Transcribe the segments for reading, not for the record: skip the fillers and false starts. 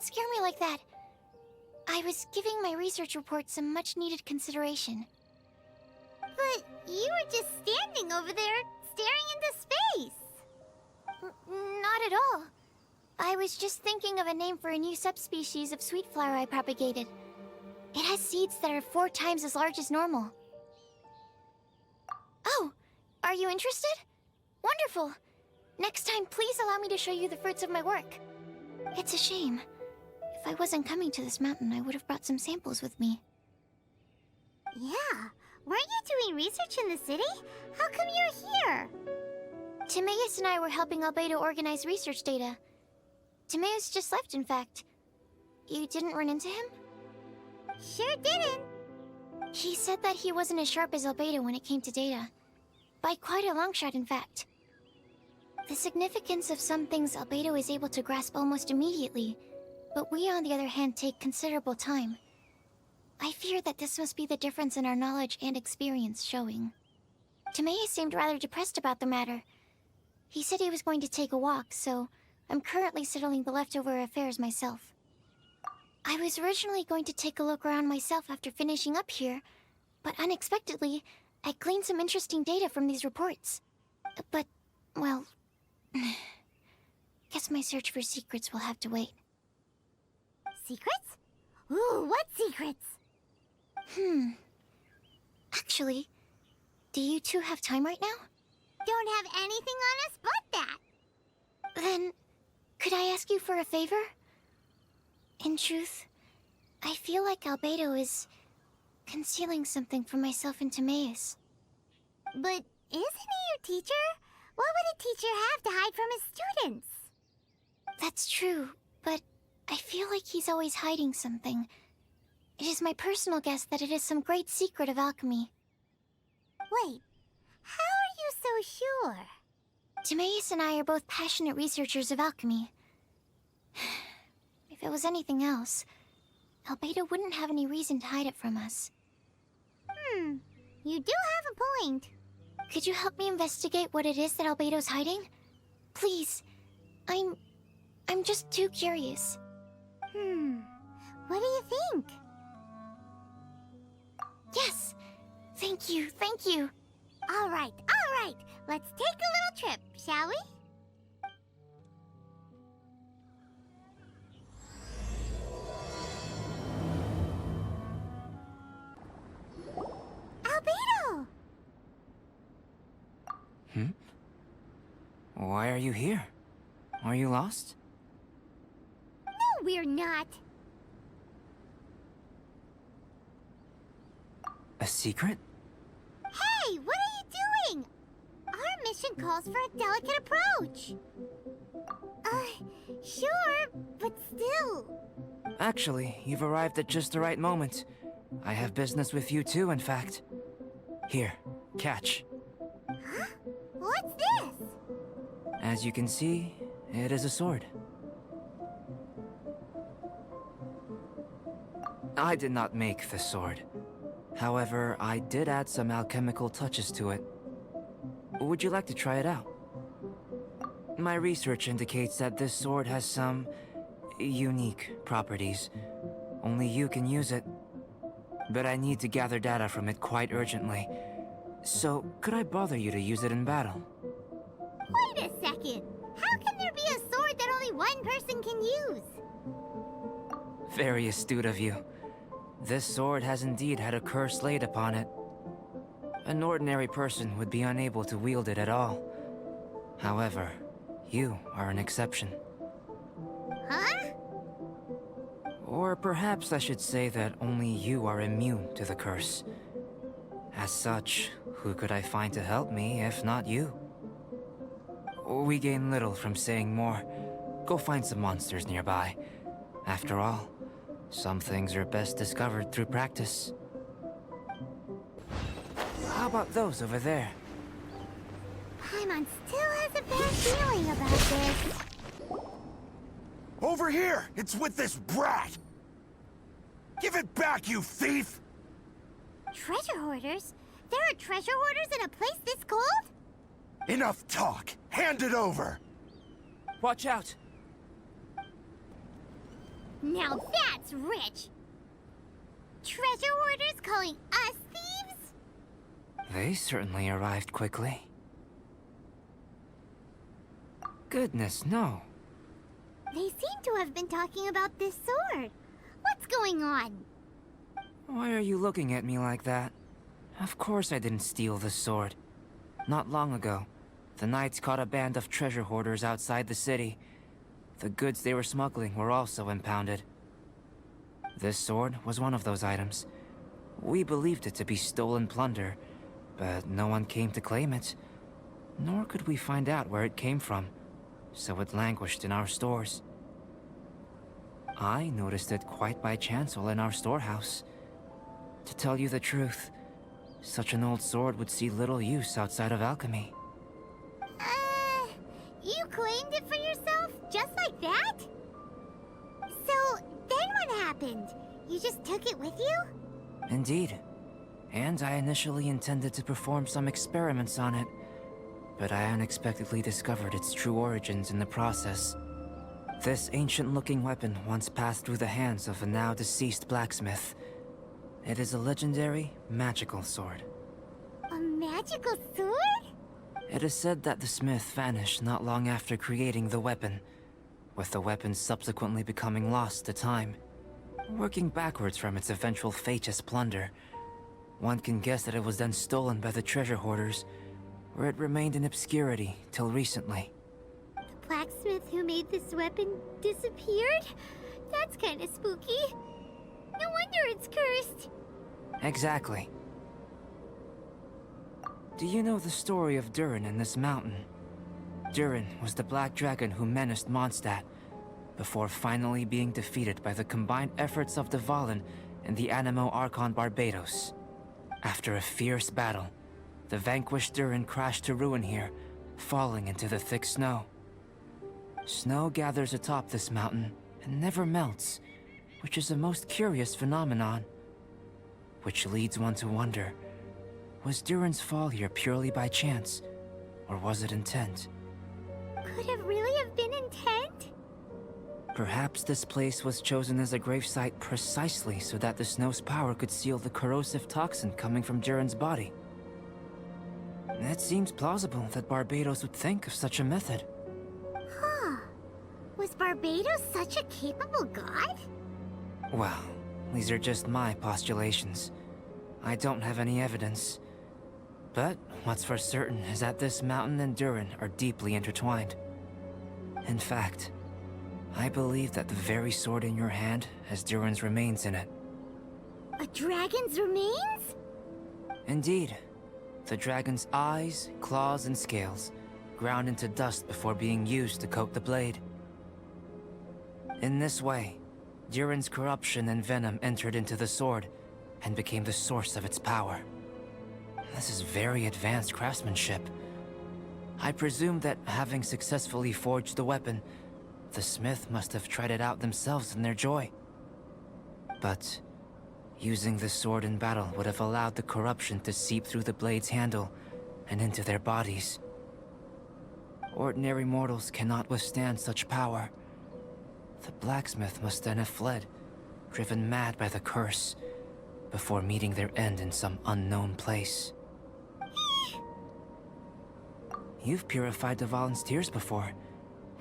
don't scare me like that. I was giving my research report some much-needed consideration. But you were just standing over there, staring into space. Not at all. I was just thinking of a name for a new subspecies of sweet flower I propagated. It has seeds that are 4 times as large as normal. Oh, are you interested? Wonderful. Next time, please allow me to show you the fruits of my work. It's a shame. If I wasn't coming to this mountain, I would have brought some samples with me. Yeah, weren't you doing research in the city? How come you're here? Timaeus and I were helping Albedo organize research data. Timaeus just left, in fact. You didn't run into him? Sure didn't. He said that he wasn't as sharp as Albedo when it came to data. By quite a long shot, in fact. The significance of some things Albedo is able to grasp almost immediately, but we, on the other hand, take considerable time. I fear that this must be the difference in our knowledge and experience showing. Timaeus seemed rather depressed about the matter. He said he was going to take a walk, so I'm currently settling the leftover affairs myself. I was originally going to take a look around myself after finishing up here, but unexpectedly, I gleaned some interesting data from these reports. But, well, guess my search for secrets will have to wait. Secrets? Ooh, what secrets? Actually, do you two have time right now? Don't have anything on us but that. Then, could I ask you for a favor? In truth, I feel like Albedo is concealing something from myself and Timaeus. But isn't he your teacher? What would a teacher have to hide from his students? That's true, but I feel like he's always hiding something. It is my personal guess that it is some great secret of alchemy. Wait, how are you so sure? Timaeus and I are both passionate researchers of alchemy. If it was anything else, Albedo wouldn't have any reason to hide it from us. You do have a point. Could you help me investigate what it is that Albedo's hiding? Please. I'm just too curious. What do you think? Yes! Thank you, thank you! All right. Let's take a little trip, shall we? Albedo! Why are you here? Are you lost? No, we're not. A secret? Hey, what are you doing? Our mission calls for a delicate approach. Sure, but still. Actually, you've arrived at just the right moment. I have business with you too, in fact. Here, catch. Huh? What's this? As you can see, it is a sword. I did not make the sword. However, I did add some alchemical touches to it. Would you like to try it out? My research indicates that this sword has some unique properties. Only you can use it. But I need to gather data from it quite urgently. So, could I bother you to use it in battle? Wait a second. How can there be a sword that only one person can use? Very astute of you. This sword has indeed had a curse laid upon it. An ordinary person would be unable to wield it at all. However, you are an exception. Huh? Or perhaps I should say that only you are immune to the curse. As such, who could I find to help me if not you? We gain little from saying more. Go find some monsters nearby. After all, some things are best discovered through practice. How about those over there? Paimon still has a bad feeling about this. Over here! It's with this brat! Give it back, you thief! Treasure hoarders? There are treasure hoarders in a place this cold? Enough talk! Hand it over! Watch out! Now that's rich! Treasure hoarders calling us thieves? They certainly arrived quickly. Goodness, no. They seem to have been talking about this sword. What's going on? Why are you looking at me like that? Of course I didn't steal the sword. Not long ago, the Knights caught a band of treasure hoarders outside the city. The goods they were smuggling were also impounded. This sword was one of those items. We believed it to be stolen plunder, but no one came to claim it. Nor could we find out where it came from, so it languished in our stores. I noticed it quite by chance while in our storehouse. To tell you the truth, such an old sword would see little use outside of alchemy. You claimed it for yourself? Just like that? So, then what happened? You just took it with you? Indeed. And I initially intended to perform some experiments on it, but I unexpectedly discovered its true origins in the process. This ancient-looking weapon once passed through the hands of a now-deceased blacksmith. It is a legendary, magical sword. A magical sword? It is said that the smith vanished not long after creating the weapon, with the weapon subsequently becoming lost to time. Working backwards from its eventual fate as plunder, one can guess that it was then stolen by the treasure hoarders, where it remained in obscurity till recently. The blacksmith who made this weapon disappeared? That's kinda spooky. No wonder it's cursed. Exactly. Do you know the story of Durin and this mountain? Durin was the black dragon who menaced Mondstadt, before finally being defeated by the combined efforts of the Valen and the Animo Archon Barbados. After a fierce battle, the vanquished Durin crashed to ruin here, falling into the thick snow. Snow gathers atop this mountain and never melts, which is a most curious phenomenon. Which leads one to wonder, was Durin's fall here purely by chance, or was it intent? Could it really have been intent? Perhaps this place was chosen as a gravesite precisely so that the snow's power could seal the corrosive toxin coming from Durin's body. It seems plausible that Barbados would think of such a method. Huh. Was Barbados such a capable god? Well, these are just my postulations. I don't have any evidence. But what's for certain is that this mountain and Durin are deeply intertwined. In fact, I believe that the very sword in your hand has Durin's remains in it. A dragon's remains? Indeed. The dragon's eyes, claws, and scales ground into dust before being used to coat the blade. In this way, Durin's corruption and venom entered into the sword and became the source of its power. This is very advanced craftsmanship. I presume that having successfully forged the weapon, the smith must have tried it out themselves in their joy. But using the sword in battle would have allowed the corruption to seep through the blade's handle and into their bodies. Ordinary mortals cannot withstand such power. The blacksmith must then have fled, driven mad by the curse, before meeting their end in some unknown place. You've purified the Valen's tears before,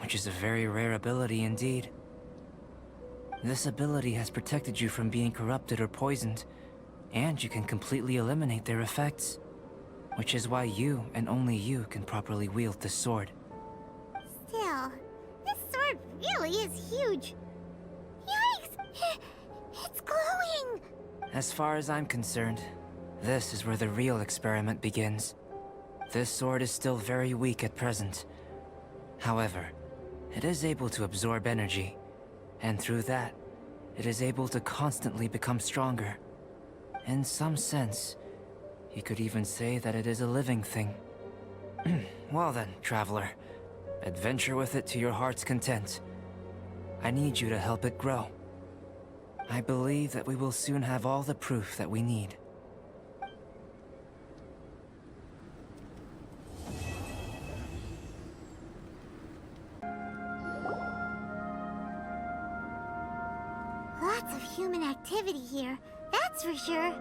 which is a very rare ability indeed. This ability has protected you from being corrupted or poisoned, and you can completely eliminate their effects, which is why you and only you can properly wield this sword. Still, this sword really is huge. Yikes! It's glowing! As far as I'm concerned, this is where the real experiment begins. This sword is still very weak at present. However, it is able to absorb energy, and through that, it is able to constantly become stronger. In some sense, you could even say that it is a living thing. Well then, traveler, adventure with it to your heart's content. I need you to help it grow. I believe that we will soon have all the proof that we need. activity here, that's for sure.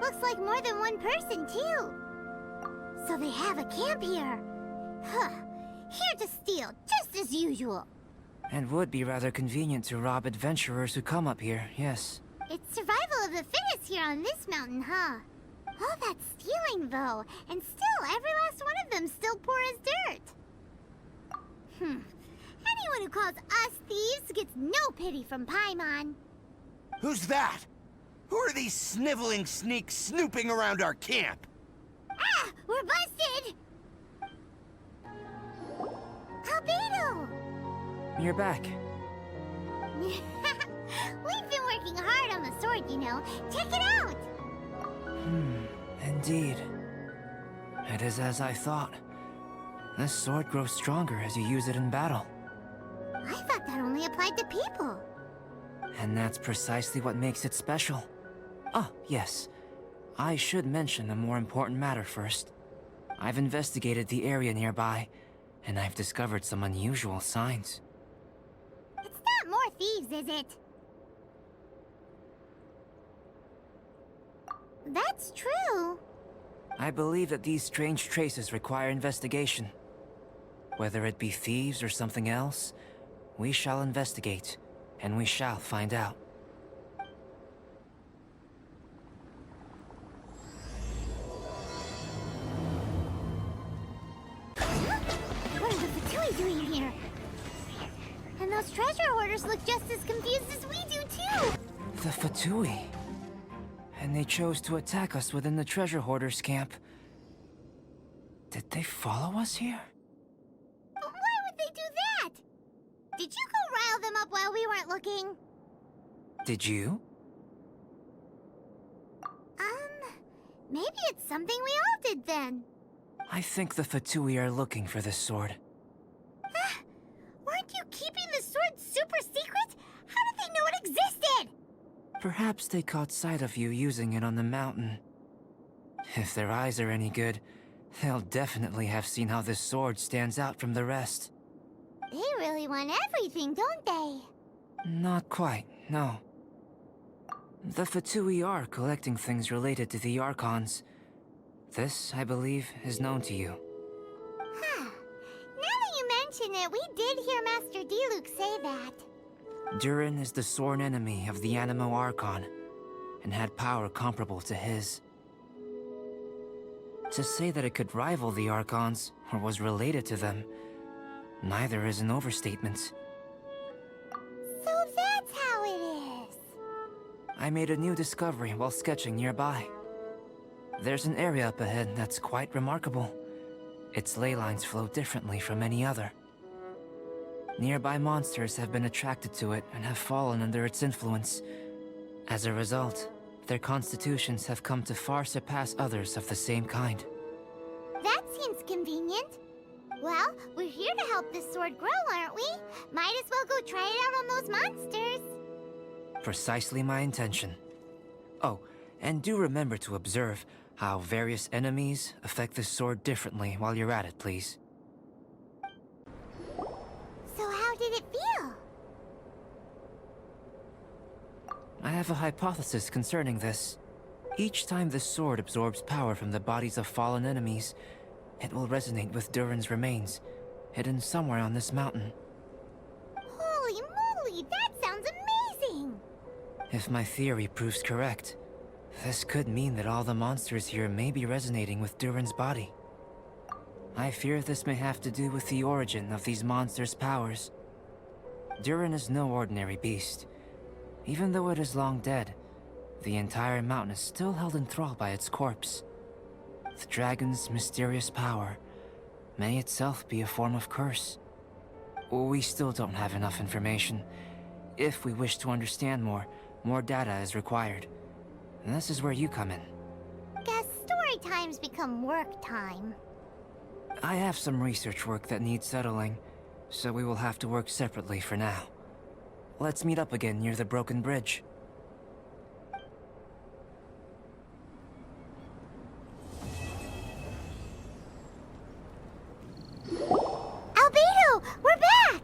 Looks like more than one person, too. So they have a camp here. Huh. Here to steal, just as usual. And would be rather convenient to rob adventurers who come up here, yes. It's survival of the fittest here on this mountain, huh? All that stealing, though, and still every last one of them still poor as dirt. Anyone who calls us thieves gets no pity from Paimon. Who's that? Who are these sniveling sneaks snooping around our camp? Ah! We're busted! Albedo! You're back. We've been working hard on the sword, you know. Check it out! Indeed. It is as I thought. This sword grows stronger as you use it in battle. I thought that only applied to people. And that's precisely what makes it special. Oh, yes. I should mention a more important matter first. I've investigated the area nearby, and I've discovered some unusual signs. It's not more thieves, is it? That's true. I believe that these strange traces require investigation. Whether it be thieves or something else, we shall investigate, and we shall find out. What are the Fatui doing here? And those treasure hoarders look just as confused as we do, too! The Fatui. And they chose to attack us within the treasure hoarders' camp. Did they follow us here? But why would they do that? Did you go rile them up while we weren't looking? Did you? Maybe it's something we all did then. I think the Fatui are looking for this sword. Weren't you keeping the sword super secret? How did they know it existed? Perhaps they caught sight of you using it on the mountain. If their eyes are any good, they'll definitely have seen how this sword stands out from the rest. They really want everything, don't they? Not quite, no. The Fatui are collecting things related to the Archons. This, I believe, is known to you. Huh. Now that you mention it, we did hear Master Diluc say that. Durin is the sworn enemy of the Animo Archon, and had power comparable to his. To say that it could rival the Archons, or was related to them, neither is an overstatement. So that's how it is. I made a new discovery while sketching nearby. There's an area up ahead that's quite remarkable. Its ley lines flow differently from any other. Nearby monsters have been attracted to it and have fallen under its influence. As a result, their constitutions have come to far surpass others of the same kind. That seems convenient. Well, we're here to help this sword grow, aren't we? Might as well go try it out on those monsters. Precisely my intention. Oh, and do remember to observe how various enemies affect the sword differently while you're at it, please. So how did it feel? I have a hypothesis concerning this. Each time this sword absorbs power from the bodies of fallen enemies, it will resonate with Durin's remains, hidden somewhere on this mountain. Holy moly, that sounds amazing! If my theory proves correct, this could mean that all the monsters here may be resonating with Durin's body. I fear this may have to do with the origin of these monsters' powers. Durin is no ordinary beast. Even though it is long dead, the entire mountain is still held in thrall by its corpse. The dragon's mysterious power may itself be a form of curse. We still don't have enough information. If we wish to understand more data is required. And this is where you come in. Guess story times become work time. I have some research work that needs settling, so we will have to work separately for now. Let's meet up again near the broken bridge. Albedo, we're back!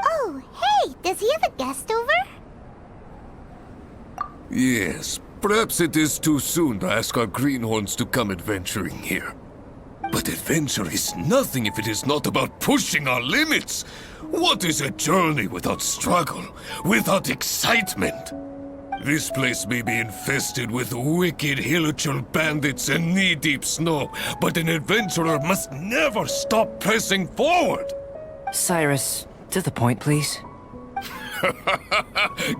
Oh, hey, does he have a guest over? Yes, perhaps it is too soon to ask our greenhorns to come adventuring here. But adventure is nothing if it is not about pushing our limits. What is a journey without struggle, without excitement? This place may be infested with wicked hilichurl bandits and knee-deep snow, but an adventurer must never stop pressing forward. Cyrus, to the point, please.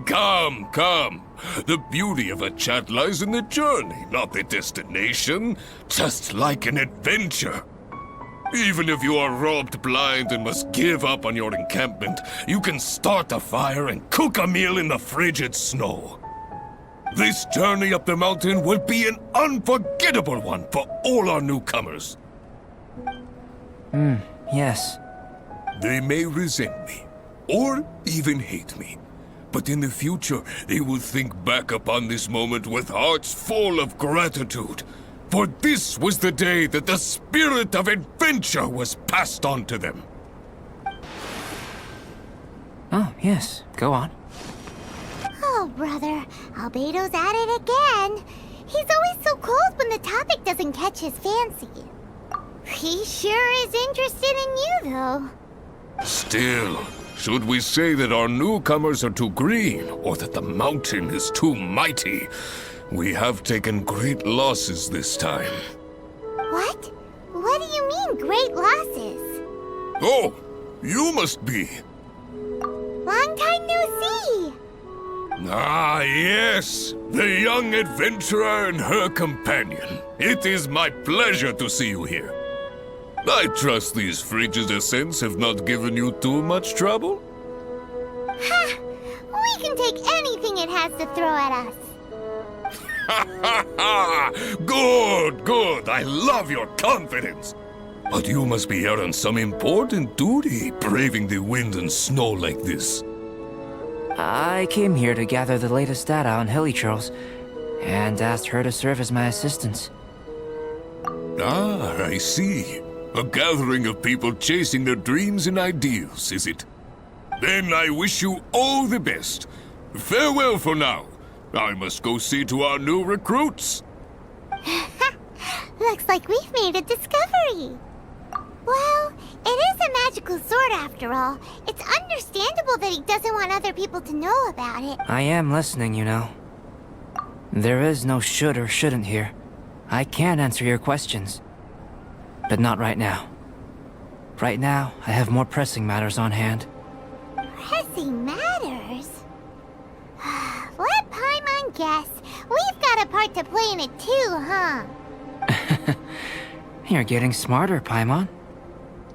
Come, come. The beauty of a chat lies in the journey, not the destination. Just like an adventure. Even if you are robbed blind and must give up on your encampment, you can start a fire and cook a meal in the frigid snow. This journey up the mountain will be an unforgettable one for all our newcomers. Yes. They may resent me, or even hate me. But in the future, they will think back upon this moment with hearts full of gratitude. For this was the day that the spirit of adventure was passed on to them. Oh, yes. Go on. Oh, brother, Albedo's at it again. He's always so cold when the topic doesn't catch his fancy. He sure is interested in you, though. Still, should we say that our newcomers are too green, or that the mountain is too mighty? We have taken great losses this time. What? What do you mean, great losses? Oh, you must be. Long time no see. Ah, yes! The young adventurer and her companion. It is my pleasure to see you here. I trust these frigid ascents have not given you too much trouble? Ha! We can take anything it has to throw at us. Ha ha ha! Good, good! I love your confidence! But you must be here on some important duty, braving the wind and snow like this. I came here to gather the latest data on hilichurls, and asked her to serve as my assistant. Ah, I see. A gathering of people chasing their dreams and ideals, is it? Then I wish you all the best. Farewell for now. I must go see to our new recruits. Looks like we've made a discovery. Well, it is a magical sword after all. It's understandable that he doesn't want other people to know about it. I am listening, you know. There is no should or shouldn't here. I can answer your questions. But not right now. Right now, I have more pressing matters on hand. Pressing matters? Let Paimon guess. We've got a part to play in it too, huh? You're getting smarter, Paimon.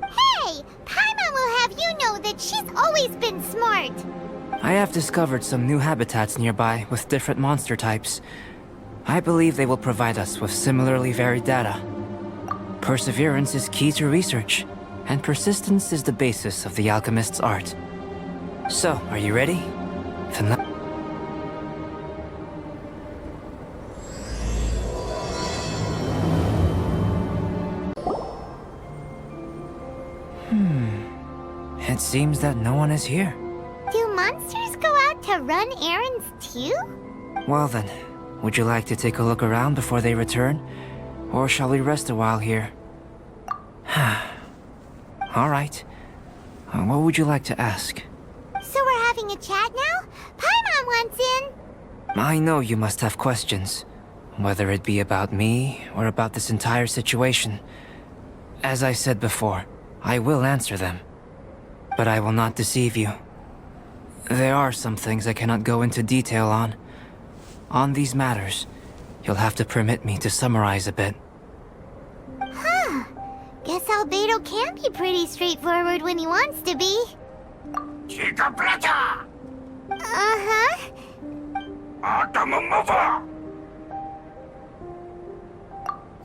Hey! Paimon will have you know that she's always been smart. I have discovered some new habitats nearby with different monster types. I believe they will provide us with similarly varied data. Perseverance is key to research, and persistence is the basis of the alchemist's art. So, are you ready? Then It seems that no one is here. Do monsters go out to run errands too? Well then, would you like to take a look around before they return? Or shall we rest a while here? All right. What would you like to ask? So we're having a chat now? Paimon wants in. I know you must have questions, whether it be about me or about this entire situation. As I said before, I will answer them. But I will not deceive you. There are some things I cannot go into detail on. On these matters, you'll have to permit me to summarize a bit. Huh. Guess Albedo can be pretty straightforward when he wants to be. Uh-huh.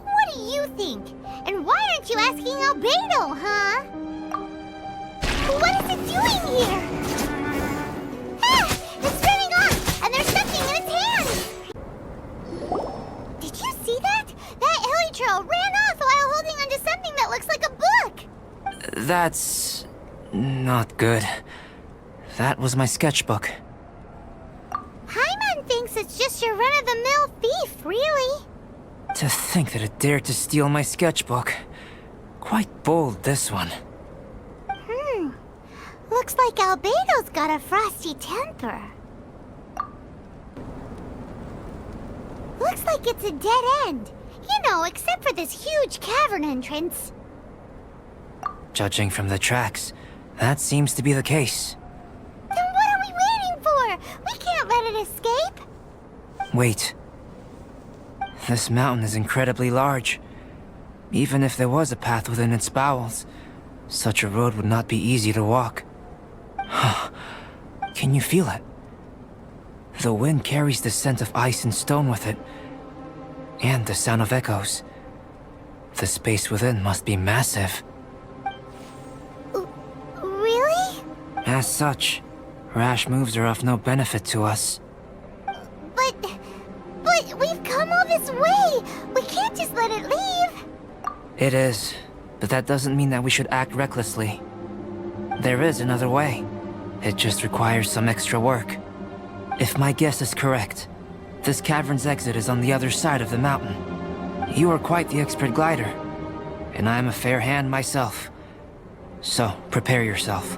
What do you think? And why aren't you asking Albedo, huh? What is it doing here? Ah! It's turning on, and there's something in its hands! Did you see that? That hilichurl ran off while holding onto something that looks like a book! That's... not good. That was my sketchbook. Paimon thinks it's just your run-of-the-mill thief, really. To think that it dared to steal my sketchbook. Quite bold, this one. Looks like Albedo's got a frosty temper. Looks like it's a dead end. You know, except for this huge cavern entrance. Judging from the tracks, that seems to be the case. Then what are we waiting for? We can't let it escape. Wait. This mountain is incredibly large. Even if there was a path within its bowels, such a road would not be easy to walk. Can you feel it? The wind carries the scent of ice and stone with it, and the sound of echoes. The space within must be massive. Really? As such, rash moves are of no benefit to us. But we've come all this way. We can't just let it leave. It is, but that doesn't mean that we should act recklessly. There is another way. It just requires some extra work. If my guess is correct, this cavern's exit is on the other side of the mountain. You are quite the expert glider, and I am a fair hand myself. So, prepare yourself,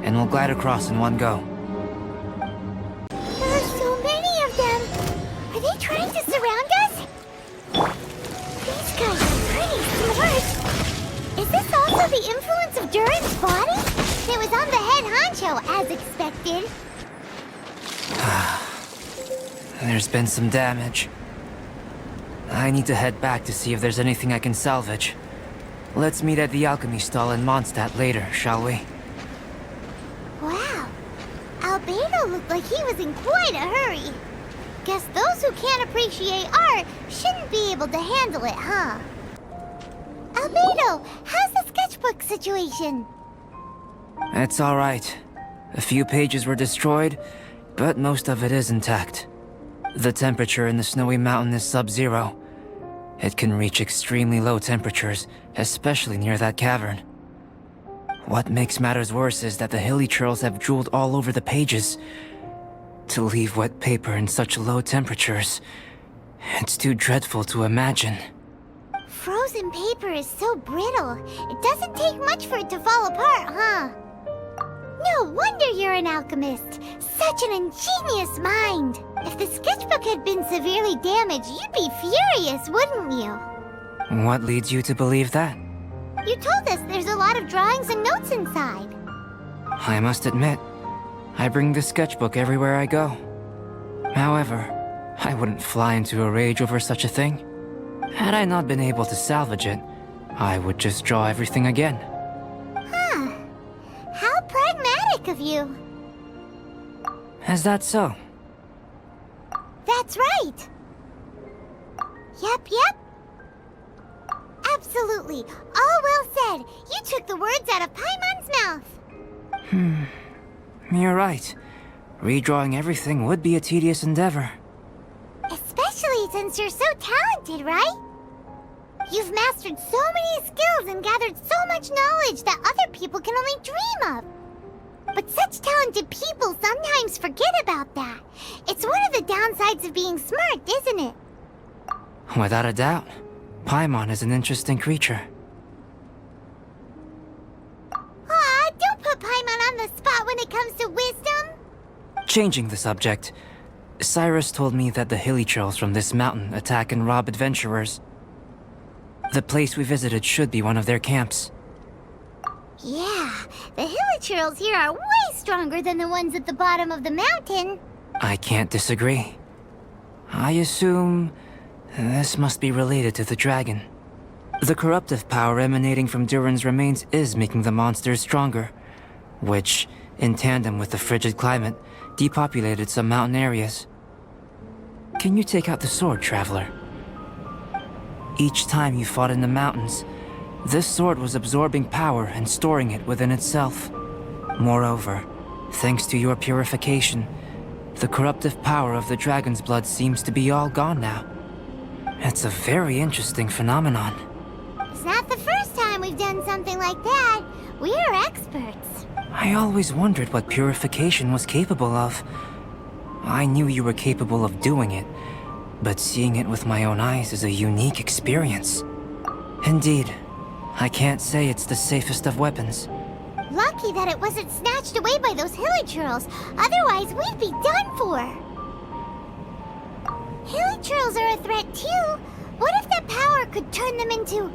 and we'll glide across in one go. There are so many of them. Are they trying to surround us? These guys are pretty smart. Is this also the influence of Durin's body? It was on the head honcho, as expected. There's been some damage. I need to head back to see if there's anything I can salvage. Let's meet at the alchemy stall in Mondstadt later, shall we? Wow. Albedo looked like he was in quite a hurry. Guess those who can't appreciate art shouldn't be able to handle it, huh? Albedo, how's the sketchbook situation? It's alright. A few pages were destroyed, but most of it is intact. The temperature in the snowy mountain is sub-zero. It can reach extremely low temperatures, especially near that cavern. What makes matters worse is that the hilly churls have drooled all over the pages. To leave wet paper in such low temperatures, it's too dreadful to imagine. Frozen paper is so brittle. It doesn't take much for it to fall apart, huh? No wonder you're an alchemist. Such an ingenious mind. If the sketchbook had been severely damaged, you'd be furious, wouldn't you? What leads you to believe that? You told us there's a lot of drawings and notes inside. I must admit, I bring this sketchbook everywhere I go. However, I wouldn't fly into a rage over such a thing. Had I not been able to salvage it, I would just draw everything again. Huh. How pragmatic of you. Is that so? That's right. Yep. Absolutely. All well said. You took the words out of Paimon's mouth. You're right. Redrawing everything would be a tedious endeavor. Especially since you're so talented, right? You've mastered so many skills and gathered so much knowledge that other people can only dream of. But such talented people sometimes forget about that. It's one of the downsides of being smart, isn't it? Without a doubt. Paimon is an interesting creature. Aw, don't put Paimon on the spot when it comes to wisdom. Changing the subject, Cyrus told me that the hilly churls from this mountain attack and rob adventurers. The place we visited should be one of their camps. Yeah, the hilichurls here are way stronger than the ones at the bottom of the mountain. I can't disagree. I assume this must be related to the dragon. The corruptive power emanating from Durin's remains is making the monsters stronger, which, in tandem with the frigid climate, depopulated some mountain areas. Can you take out the sword, traveler? Each time you fought in the mountains, this sword was absorbing power and storing it within itself. Moreover, thanks to your purification, the corruptive power of the dragon's blood seems to be all gone now. It's a very interesting phenomenon. It's not the first time we've done something like that. We're experts. I always wondered what purification was capable of. I knew you were capable of doing it, but seeing it with my own eyes is a unique experience. Indeed, I can't say it's the safest of weapons. Lucky that it wasn't snatched away by those hilichurls. Otherwise, we'd be done for. Hilichurls are a threat too. What if that power could turn them into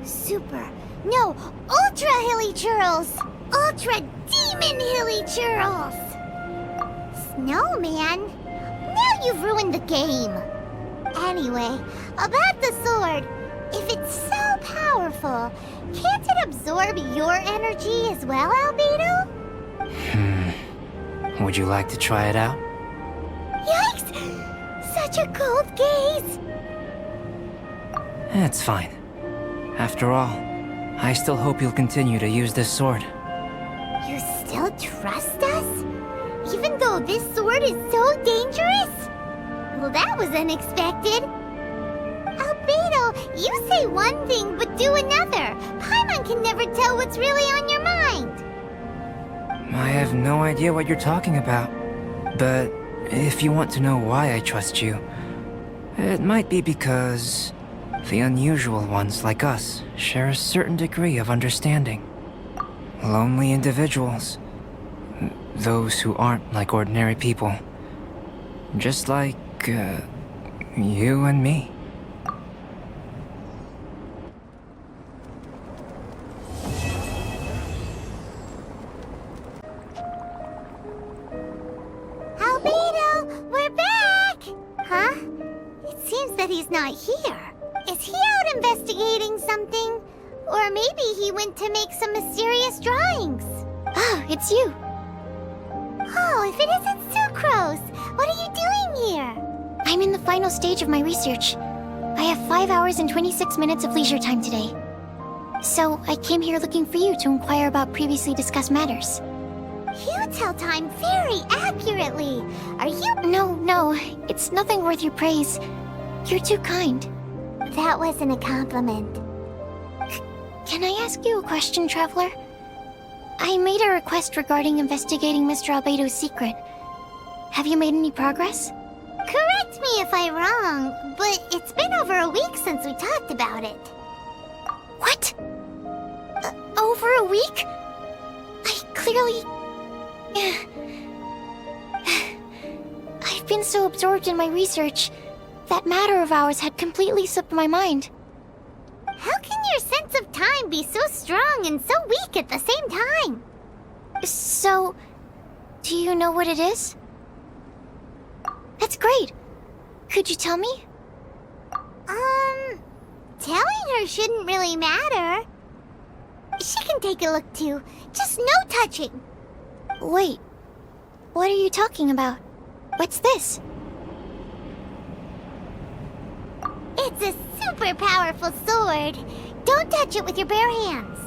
super, no, ultra hilichurls? Ultra demon hilichurls! Snowman? Now you've ruined the game. Anyway, about the sword. If it's so powerful, can't it absorb your energy as well, Albedo? Would you like to try it out? Yikes! Such a cold gaze! It's fine. After all, I still hope you'll continue to use this sword. You still trust us? Even though this sword is so dangerous? Well, that was unexpected. Albedo, you say one thing but do another. Paimon can never tell what's really on your mind. I have no idea what you're talking about. But if you want to know why I trust you, it might be because the unusual ones like us share a certain degree of understanding. Lonely individuals. Those who aren't like ordinary people. Just like, you and me. Albedo, we're back! Huh? It seems that he's not here. Is he out investigating something? Or maybe he went to make some mysterious drawings. Ah, it's you. Oh, if it isn't Sucrose! What are you doing here? I'm in the final stage of my research. I have 5 hours and 26 minutes of leisure time today. So, I came here looking for you to inquire about previously discussed matters. You tell time very accurately. Are you... No, it's nothing worth your praise. You're too kind. That wasn't a compliment. Can I ask you a question, Traveler? I made a request regarding investigating Mr. Albedo's secret. Have you made any progress? Correct me if I'm wrong, but it's been over a week since we talked about it. What? Over a week? I clearly... I've been so absorbed in my research, that matter of ours had completely slipped my mind. How can your sense of time be so strong and so weak at the same time? So, do you know what it is? That's great. Could you tell me? Telling her shouldn't really matter. She can take a look too, just no touching. Wait, what are you talking about? What's this? It's a super powerful sword. Don't touch it with your bare hands.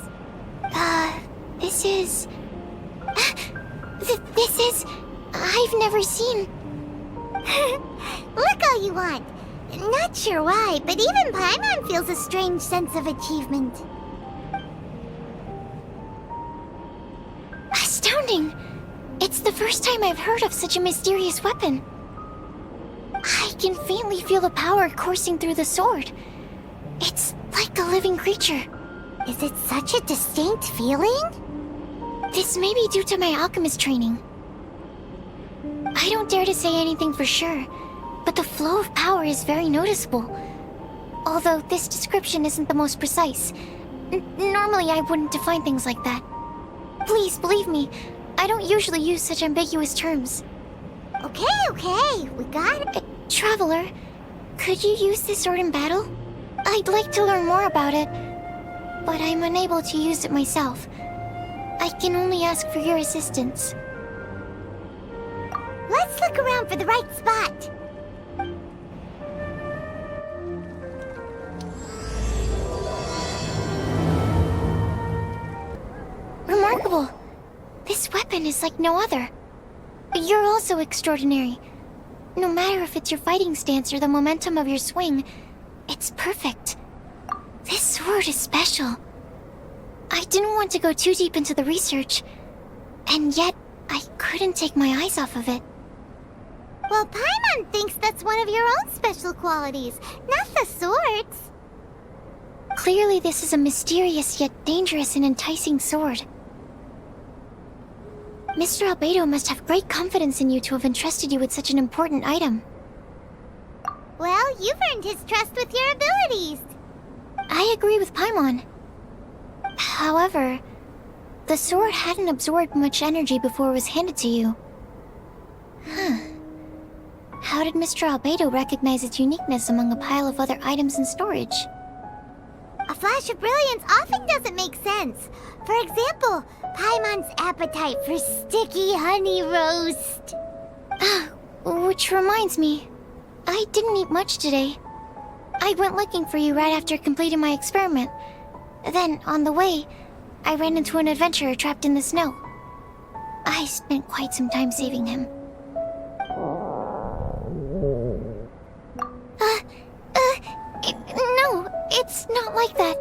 This is... This is... I've never seen... Look all you want. Not sure why, but even Paimon feels a strange sense of achievement. Astounding! It's the first time I've heard of such a mysterious weapon. I can faintly feel the power coursing through the sword. It's like a living creature. Is it such a distinct feeling? This may be due to my alchemist training. I don't dare to say anything for sure, but the flow of power is very noticeable. Although this description isn't the most precise. Normally I wouldn't define things like that. Please believe me, I don't usually use such ambiguous terms. Okay, we got it. Traveler, could you use this sword in battle? I'd like to learn more about it, but I'm unable to use it myself. I can only ask for your assistance. Let's look around for the right spot. Remarkable! This weapon is like no other. You're also extraordinary. No matter if it's your fighting stance or the momentum of your swing, it's perfect. This sword is special. I didn't want to go too deep into the research, and yet I couldn't take my eyes off of it. Well, Paimon thinks that's one of your own special qualities, not the sword's. Clearly this is a mysterious yet dangerous and enticing sword. Mr. Albedo must have great confidence in you to have entrusted you with such an important item. Well, you've earned his trust with your abilities. I agree with Paimon. However, the sword hadn't absorbed much energy before it was handed to you. How did Mr. Albedo recognize its uniqueness among a pile of other items in storage? A flash of brilliance often doesn't make sense. For example, Paimon's appetite for sticky honey roast. Which reminds me, I didn't eat much today. I went looking for you right after completing my experiment. Then, on the way, I ran into an adventurer trapped in the snow. I spent quite some time saving him. No, it's not like that.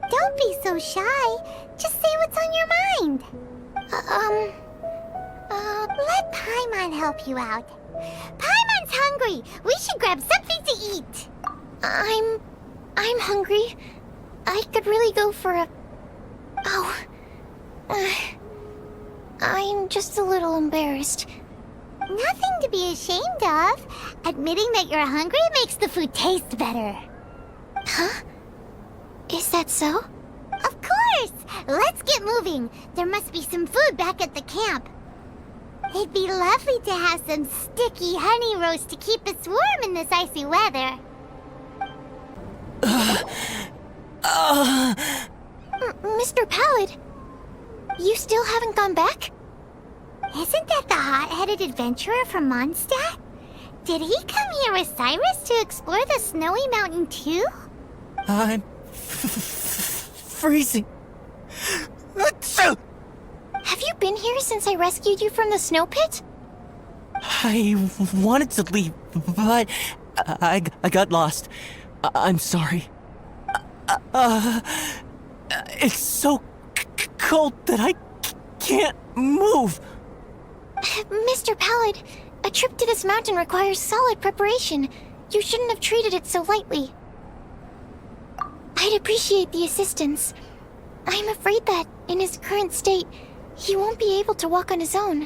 Don't be so shy. Just say what's on your mind. Let Paimon help you out. Paimon's hungry. We should grab something to eat. I'm hungry. I could really go for a... Oh. I'm just a little embarrassed. Nothing to be ashamed of. Admitting that you're hungry makes the food taste better. Huh? Is that so? Of course! Let's get moving. There must be some food back at the camp. It'd be lovely to have some sticky honey roast to keep us warm in this icy weather. Mr. Pallid, you still haven't gone back? Isn't that the hot-headed adventurer from Mondstadt? Did he come here with Cyrus to explore the snowy mountain too? I'm freezing. Have you been here since I rescued you from the snow pit? I wanted to leave, but I got lost. I'm sorry. It's so cold that I can't move. Mr. Pallid, a trip to this mountain requires solid preparation. You shouldn't have treated it so lightly. I'd appreciate the assistance. I'm afraid that, in his current state, he won't be able to walk on his own.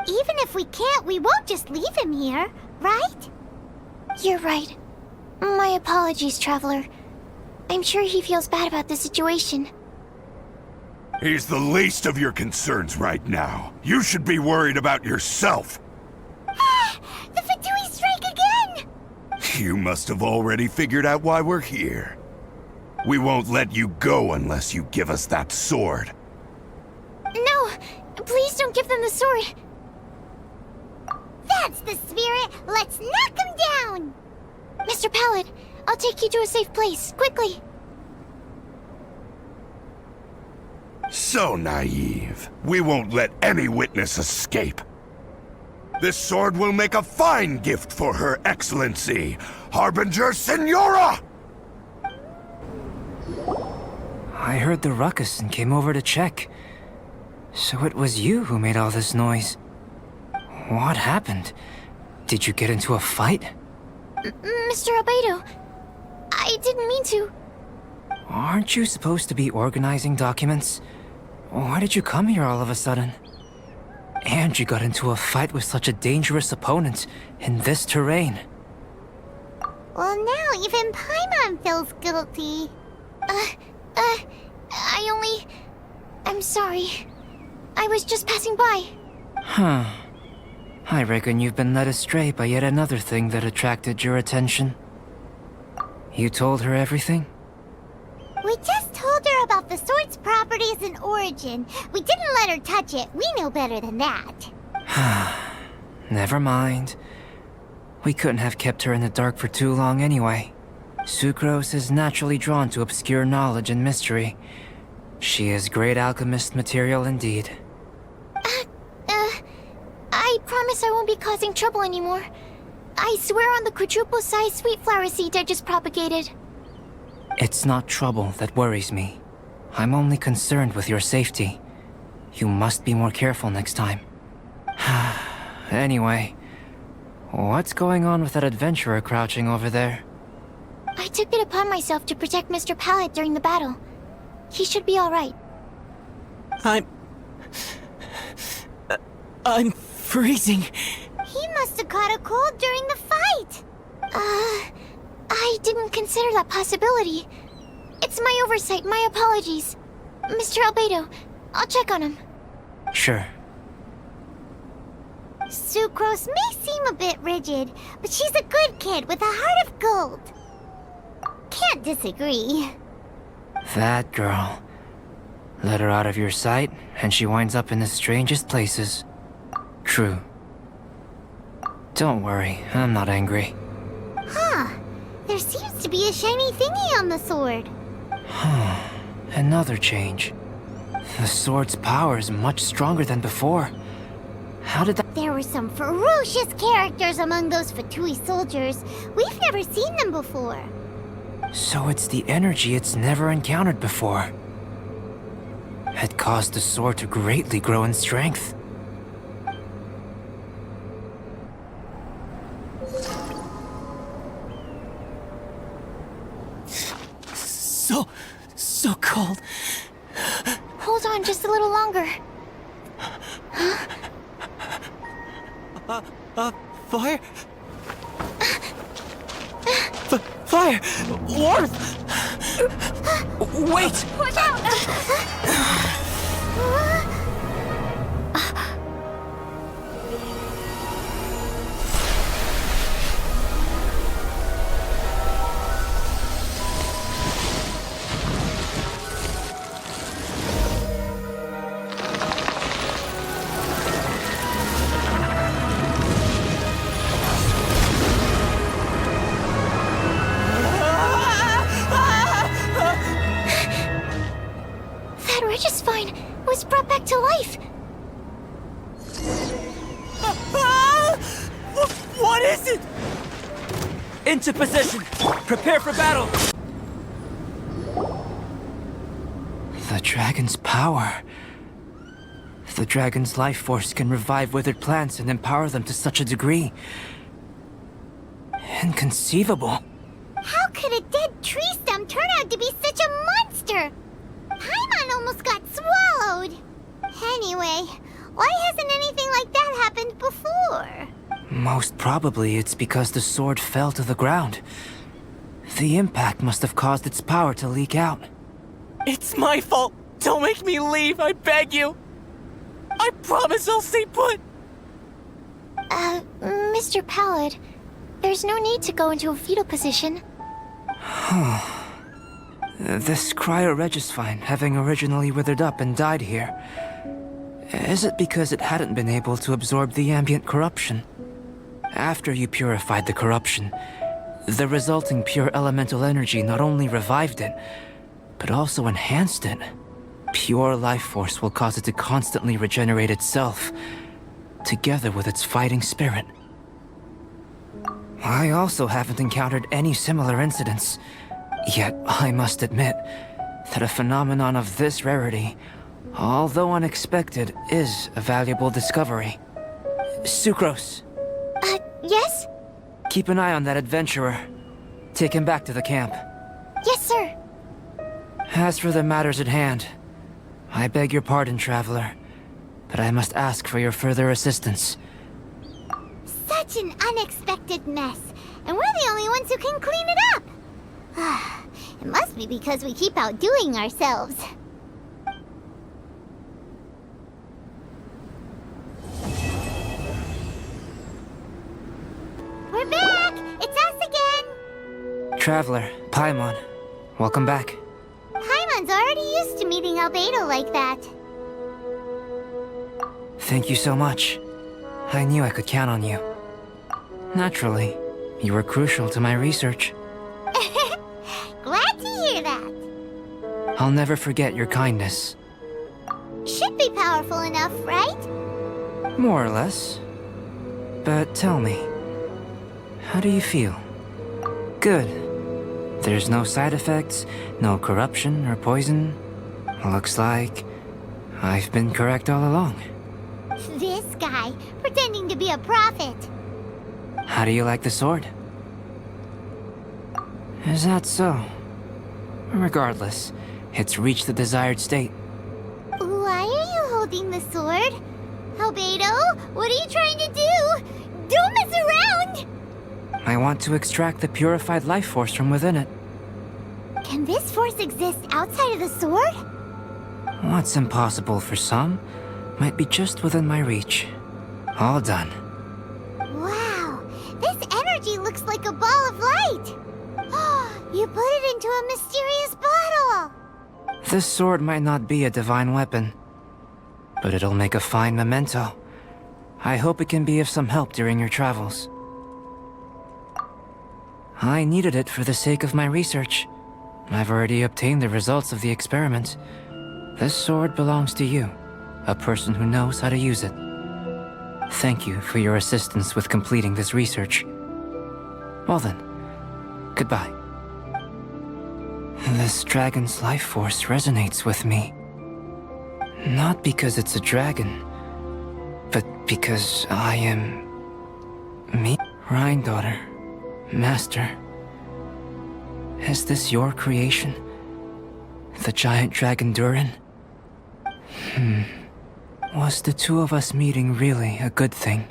Even if we can't, we won't just leave him here, right? You're right. My apologies, Traveler. I'm sure he feels bad about the situation. He's the least of your concerns right now. You should be worried about yourself. The Fatui strike again! You must have already figured out why we're here. We won't let you go unless you give us that sword. No! Please don't give them the sword! That's the spirit! Let's knock him down! Mr. Pallid, I'll take you to a safe place, quickly! So naive. We won't let any witness escape. This sword will make a fine gift for Her Excellency, Harbinger Signora! I heard the ruckus and came over to check. So it was you who made all this noise. What happened? Did you get into a fight? Mr. Albedo, I didn't mean to. Aren't you supposed to be organizing documents? Why did you come here all of a sudden? And you got into a fight with such a dangerous opponent in this terrain. Well, now even Paimon feels guilty. I'm sorry. I was just passing by. Huh. I reckon you've been led astray by yet another thing that attracted your attention. You told her everything? We just told her about the sword's properties and origin. We didn't let her touch it. We know better than that. Never mind. We couldn't have kept her in the dark for too long anyway. Sucrose is naturally drawn to obscure knowledge and mystery. She is great alchemist material indeed. I promise I won't be causing trouble anymore. I swear on the quadruple-sized sweet flower seed I just propagated. It's not trouble that worries me. I'm only concerned with your safety. You must be more careful next time. Anyway, What's going on with that adventurer crouching over there? I took it upon myself to protect Mr. Pallet during the battle. He should be alright. I'm freezing. He must have caught a cold during the fight. I didn't consider that possibility. It's my oversight, my apologies. Mr. Albedo, I'll check on him. Sure. Sucrose may seem a bit rigid, but she's a good kid with a heart of gold. Can't disagree. That girl. Let her out of your sight, and she winds up in the strangest places. True. Don't worry, I'm not angry. Huh. There seems to be a shiny thingy on the sword. Another change. The sword's power is much stronger than before. How did that— There were some ferocious characters among those Fatui soldiers. We've never seen them before. So it's the energy it's never encountered before. It caused the sword to greatly grow in strength. So cold. Hold on just a little longer. Fire? Fire! Warmth! Wait! Watch out! That Regisvine was brought back to life. What is it? Into position! Prepare for battle! The dragon's power. The dragon's life force can revive withered plants and empower them to such a degree. Inconceivable. How could a dead tree stem turn out to be such a monster? Paimon almost got swallowed. Anyway, why hasn't anything like that happened before? Most probably it's because the sword fell to the ground. The impact must have caused its power to leak out. It's my fault! Don't make me leave, I beg you! I promise I'll stay put! Mr. Pallet, there's no need to go into a fetal position. This cryoregisvine, having originally withered up and died here, is it because it hadn't been able to absorb the ambient corruption? After you purified the corruption, the resulting pure elemental energy not only revived it, but also enhanced it. Pure life force will cause it to constantly regenerate itself, together with its fighting spirit. I also haven't encountered any similar incidents, yet I must admit that a phenomenon of this rarity, although unexpected, is a valuable discovery. Sucrose, Yes? keep an eye on that adventurer. Take him back to the camp. Yes, sir. As for the matters at hand, I beg your pardon, traveler, but I must ask for your further assistance. Such an unexpected mess, and we're the only ones who can clean it up. It must be because we keep outdoing ourselves. We're back! It's us again! Traveler, Paimon, welcome back. Paimon's already used to meeting Albedo like that. Thank you so much. I knew I could count on you. Naturally, you were crucial to my research. Glad to hear that. I'll never forget your kindness. Should be powerful enough, right? More or less. But tell me, how do you feel? Good. There's no side effects, no corruption or poison. Looks like I've been correct all along. This guy, pretending to be a prophet. How do you like the sword? Is that so? Regardless, it's reached the desired state. Why are you holding the sword? Albedo, what are you trying to do? Don't mess around! I want to extract the purified life force from within it. Can this force exist outside of the sword? What's impossible for some might be just within my reach. All done. Wow, this energy looks like a ball of light! You put it into a mysterious bottle! This sword might not be a divine weapon, but it'll make a fine memento. I hope it can be of some help during your travels. I needed it for the sake of my research. I've already obtained the results of the experiment. This sword belongs to you, a person who knows how to use it. Thank you for your assistance with completing this research. Well then, goodbye. This dragon's life force resonates with me. Not because it's a dragon, but because I am... me? Rhine daughter, Master. Is this your creation? The giant dragon Durin? Was the two of us meeting really a good thing?